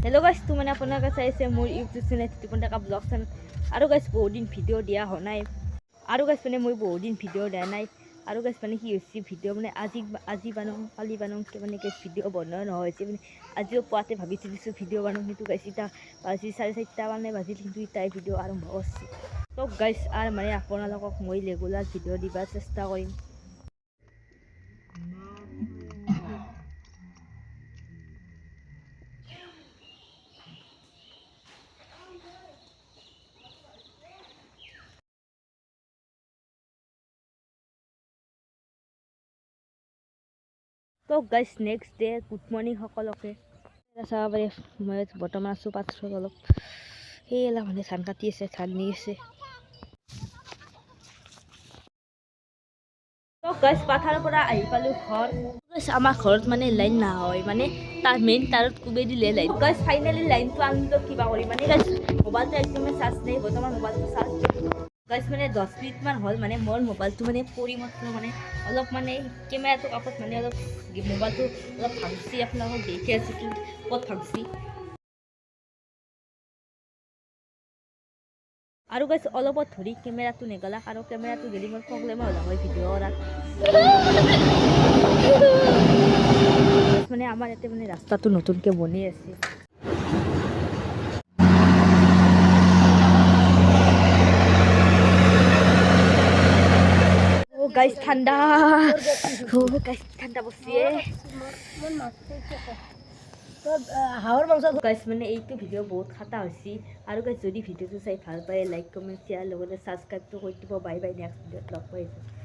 hello guys तो मैंने अपना का चाइसे मोर यूट्यूब चैनल टिपन का ब्लॉग चैनल आरो गाइस बहुत दिन भिडिओ दिया हो नाय आरो गाइस माने মই बहुत दिन भिडिओ দিয়া নাই आरो गाइस माने কি হৈছে ভিডিও মানে আজি বানং কালি বানং কে মানে গাইস ভিডিও বনোৱা নহৈছে মানে আজিও পুৱাতে ভাবিছো দিছো ভিডিও বানং কিন্তু গাইস ইটা বাজি 4:30 মানে বাজিল কিন্তু ইটাই ভিডিও আৰম্ভ হৈছে তো গাইস আৰ মানে আপোনালোকক মই ৰেগুলাৰ ভিডিও দিবা চেষ্টা কৰিম तो guys next day good morning সকলকে চাবা পাৰি মই বৰ্তমান আছো পাথৰত অলপ হেলা মানে ধান কাটি আছে ধান নি আছে তো গাইস পাথাৰৰ পৰা আহি পালো ঘৰ গাইস আমাৰ ঘৰত মানে লাইন না হয় মানে তাৰ মেইন তাৰত কুবে দিলে লাইন গাইস ফাইনালি লাইনটো আনিলো কিবা কৰি মানে গাইস মোবাইলটো একদমে চাৰ্জ নাই বৰ্তমান মোবাইলটো চাৰ্জ गाइस मैंने 10 मिनिट मान हल माने मोर मोबाइल तो माने पूरी मतलब माने अलग माने कैमरा तो कापत माने अलग मोबाइल तो अलग फांसी अपना को देखे আছে कि बहुत फांसी আৰু गाइस অলপ ধৰি ক্যামেৰা তো নেগলা আৰু ক্যামেৰা তো গেলি মোৰ প্ৰবলেম হ'ল হয় ভিডিও কৰাত মানে আমাৰ এতে মানে ৰাস্তাটো নতুনকে বনি আছে गाइस ठंडा हो गाइस ठंडा बसिए तो हावर मांस गाइस माने এইটো ভিডিও বহুত খাতা হৈছে আৰু গাইস যদি ভিডিওটো চাই ভাল পায় লাইক কমেন্ট শেয়াৰ লগতে সাবস্ক্ৰাইব তো কৰি দিব বাই বাই নেক্সট ভিডিওত লগ পাইছো